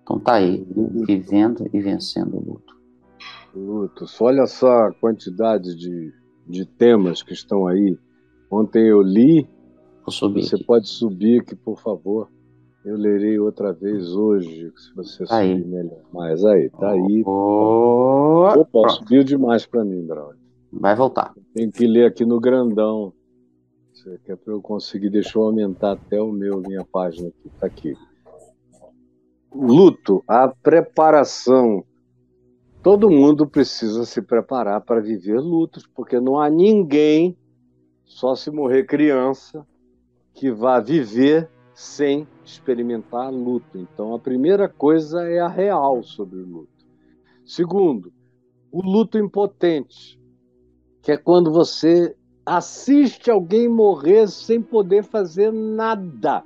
Então tá aí, Luto. vivendo e vencendo o luto. Luto. Olha só a quantidade de temas que estão aí. Ontem eu li, Vou subir você aqui. pode subir aqui, por favor. Eu lerei outra vez hoje, se você Tá aí. subir melhor. Mas aí, tá aí. Opa, Pronto. subiu demais para mim, Braulio. Vai voltar. Tenho que ler aqui no grandão. Você quer para eu conseguir? Deixa eu aumentar até minha página aqui. Tá aqui. Luto, a preparação. Todo mundo precisa se preparar para viver lutos, porque não há ninguém, só se morrer criança, que vá viver sem experimentar luto. Então, a primeira coisa é a real sobre o luto. Segundo, o luto impotente, que é quando você assiste alguém morrer sem poder fazer nada,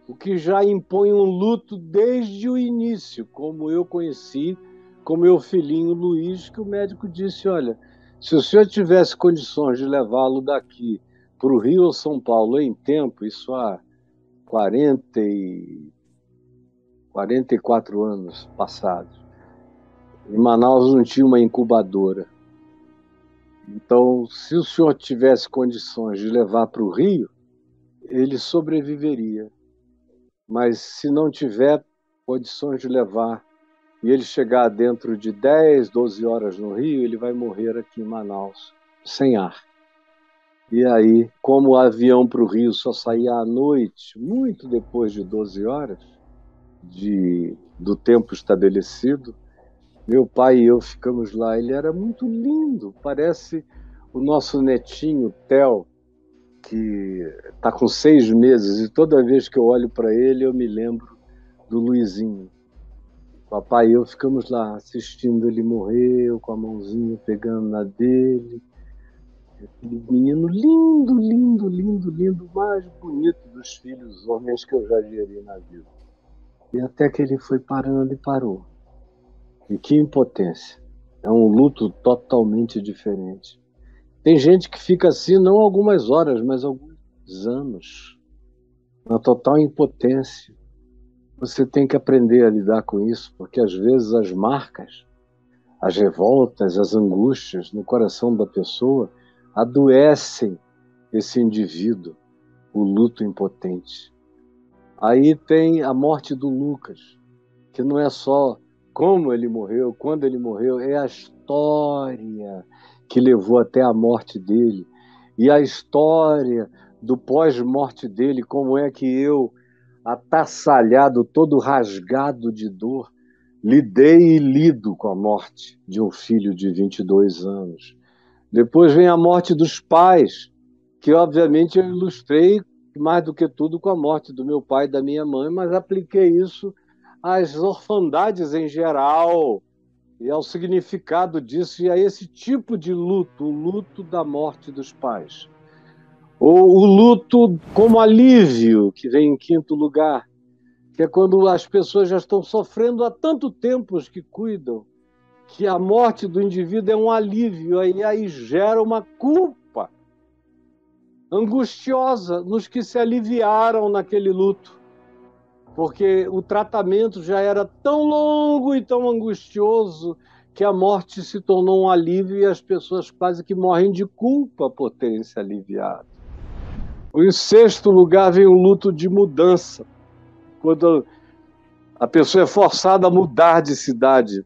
o que já impõe um luto desde o início, como eu conheci com meu filhinho Luiz, que o médico disse, olha, se o senhor tivesse condições de levá-lo daqui para o Rio ou São Paulo em tempo, isso há 44 anos passados, em Manaus não tinha uma incubadora. Então, se o senhor tivesse condições de levar para o Rio, ele sobreviveria. Mas se não tiver condições de levar e ele chegar dentro de 10, 12 horas no Rio, ele vai morrer aqui em Manaus, sem ar. E aí, como o avião para o Rio só saía à noite, muito depois de 12 horas do tempo estabelecido, meu pai e eu ficamos lá. Ele era muito lindo, parece o nosso netinho, Theo, que está com 6 meses, e toda vez que eu olho para ele, eu me lembro do Luizinho. Papai e eu ficamos lá assistindo ele morrer, com a mãozinha pegando na dele. Aquele menino lindo, lindo, lindo, lindo, o mais bonito dos filhos homens que eu já gerei na vida. E até que ele foi parando e parou. E que impotência. É um luto totalmente diferente. Tem gente que fica assim não algumas horas, mas alguns anos. Na total impotência. Você tem que aprender a lidar com isso, porque às vezes as marcas, as revoltas, as angústias no coração da pessoa adoecem esse indivíduo, o luto impotente. Aí tem a morte do Lucas, que não é só como ele morreu, quando ele morreu, é a história que levou até a morte dele. E a história do pós-morte dele, como é que eu, atassalhado, todo rasgado de dor, lidei e lido com a morte de um filho de 22 anos. Depois vem a morte dos pais, que obviamente eu ilustrei mais do que tudo com a morte do meu pai e da minha mãe, mas apliquei isso às orfandades em geral e ao significado disso e a esse tipo de luto, o luto da morte dos pais. Ou o luto como alívio, que vem em quinto lugar, que é quando as pessoas já estão sofrendo há tanto tempo os que cuidam, que a morte do indivíduo é um alívio, e aí gera uma culpa angustiosa nos que se aliviaram naquele luto, porque o tratamento já era tão longo e tão angustioso que a morte se tornou um alívio e as pessoas quase que morrem de culpa por terem se aliviado. Em sexto lugar vem o luto de mudança, quando a pessoa é forçada a mudar de cidade,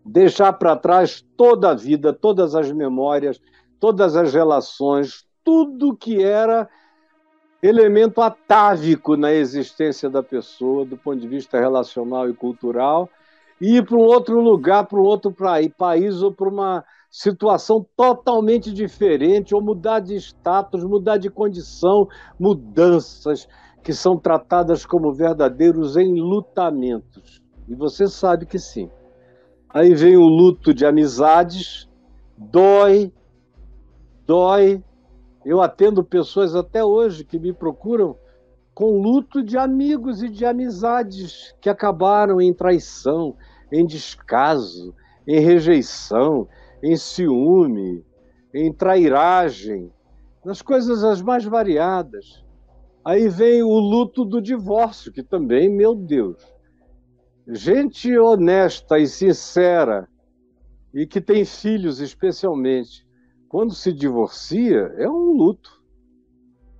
deixar para trás toda a vida, todas as memórias, todas as relações, tudo que era elemento atávico na existência da pessoa, do ponto de vista relacional e cultural, e ir para um outro lugar, para um outro país ou para uma situação totalmente diferente, ou mudar de status, mudar de condição, mudanças que são tratadas como verdadeiros enlutamentos. E você sabe que sim. Aí vem o luto de amizades, dói. Eu atendo pessoas até hoje que me procuram com luto de amigos e de amizades que acabaram em traição, em descaso, em rejeição, em ciúme, em trairagem, nas coisas as mais variadas. Aí vem o luto do divórcio, que também, meu Deus, gente honesta e sincera, e que tem filhos especialmente, quando se divorcia, é um luto.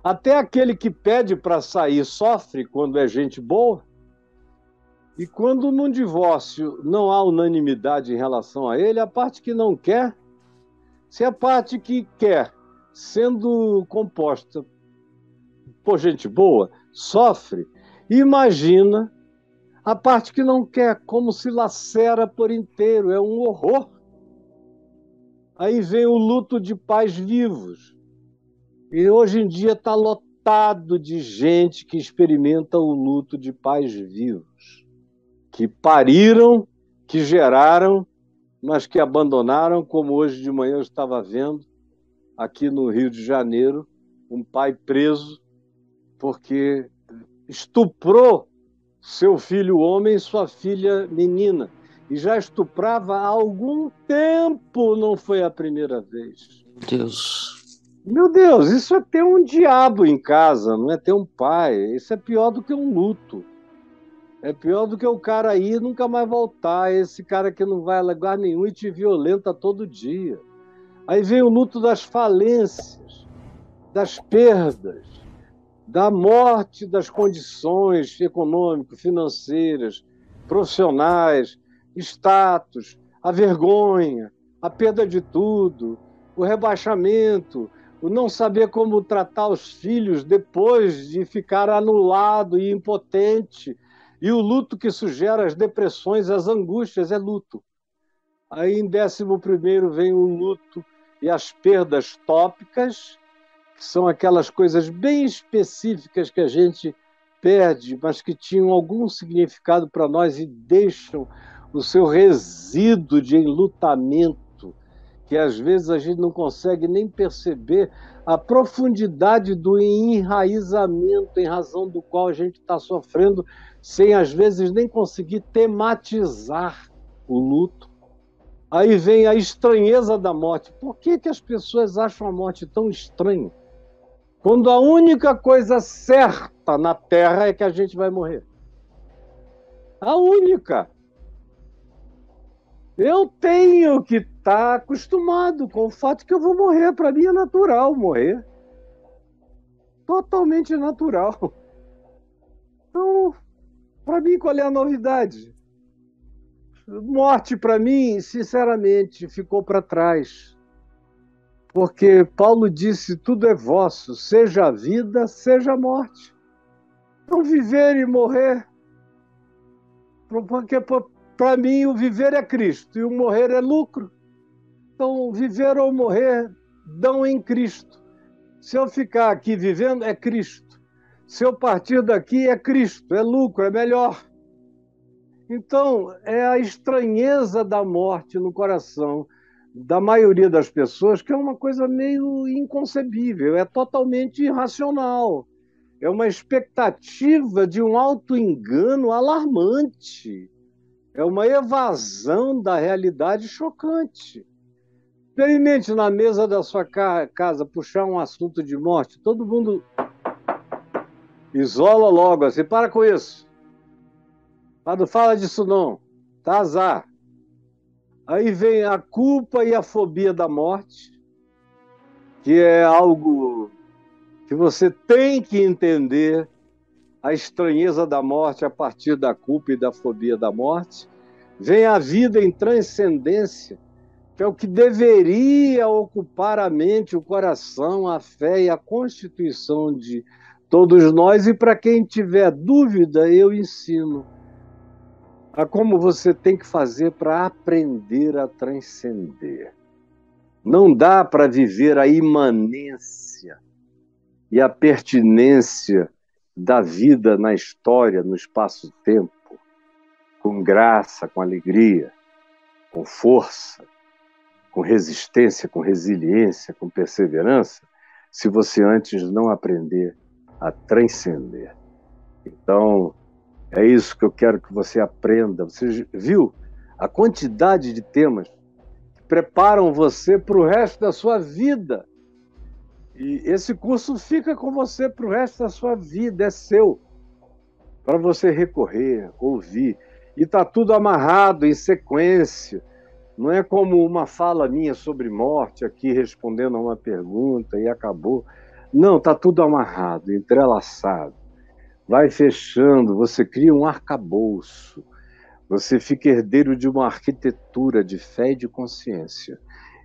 Até aquele que pede para sair sofre quando é gente boa. E quando num divórcio não há unanimidade em relação a ele, a parte que não quer, se a parte que quer, sendo composta por gente boa, sofre, imagina a parte que não quer, como se lacera por inteiro, é um horror. Aí vem o luto de pais vivos. E hoje em dia está lotado de gente que experimenta o luto de pais vivos, que pariram, que geraram, mas que abandonaram, como hoje de manhã eu estava vendo, aqui no Rio de Janeiro, um pai preso porque estuprou seu filho homem e sua filha menina. E já estuprava há algum tempo, não foi a primeira vez. Deus. Meu Deus, isso é ter um diabo em casa, não é ter um pai. Isso é pior do que um luto. É pior do que o cara ir e nunca mais voltar. Esse cara que não vai a lugar nenhum e te violenta todo dia. Aí vem o luto das falências, das perdas, da morte das condições econômico-financeiras, profissionais, status, a vergonha, a perda de tudo, o rebaixamento, o não saber como tratar os filhos depois de ficar anulado e impotente, e o luto que isso gera, as depressões, as angústias, é luto. Aí em 11º vem o luto e as perdas tópicas, que são aquelas coisas bem específicas que a gente perde, mas que tinham algum significado para nós e deixam o seu resíduo de enlutamento, que às vezes a gente não consegue nem perceber a profundidade do enraizamento em razão do qual a gente está sofrendo, sem às vezes nem conseguir tematizar o luto. Aí vem a estranheza da morte. Por que as pessoas acham a morte tão estranha? Quando a única coisa certa na Terra é que a gente vai morrer. A única. Eu tenho que estar acostumado com o fato que eu vou morrer. Para mim é natural morrer. Totalmente natural. Então, para mim, qual é a novidade? Morte, para mim, sinceramente, ficou para trás. Porque Paulo disse, tudo é vosso, seja a vida, seja a morte. Então, viver e morrer, porque para mim o viver é Cristo e o morrer é lucro. Então, viver ou morrer dão em Cristo. Se eu ficar aqui vivendo, é Cristo. Se eu partir daqui, é Cristo, é lucro, é melhor. Então, é a estranheza da morte no coração da maioria das pessoas, que é uma coisa meio inconcebível, é totalmente irracional. É uma expectativa de um auto-engano alarmante. É uma evasão da realidade chocante. Experimente na mesa da sua casa puxar um assunto de morte, todo mundo isola logo assim, para com isso. Não fala disso não, tá azar. Aí vem a culpa e a fobia da morte, que é algo que você tem que entender a estranheza da morte a partir da culpa e da fobia da morte. Vem a vida em transcendência, que é o que deveria ocupar a mente, o coração, a fé e a constituição de todos nós. E para quem tiver dúvida, eu ensino a como você tem que fazer para aprender a transcender. Não dá para viver a imanência e a pertinência da vida na história, no espaço-tempo, com graça, com alegria, com força, com resistência, com resiliência, com perseverança, se você antes não aprender a transcender. Então, é isso que eu quero que você aprenda. Você viu a quantidade de temas que preparam você para o resto da sua vida. E esse curso fica com você para o resto da sua vida, é seu. Para você recorrer, ouvir E está tudo amarrado em sequência. Não é como uma fala minha sobre morte aqui respondendo a uma pergunta e acabou. Não, está tudo amarrado, entrelaçado. Vai fechando, você cria um arcabouço. Você fica herdeiro de uma arquitetura de fé e de consciência.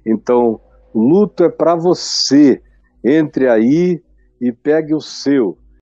Então, luto é para você. Entre aí e pegue o seu.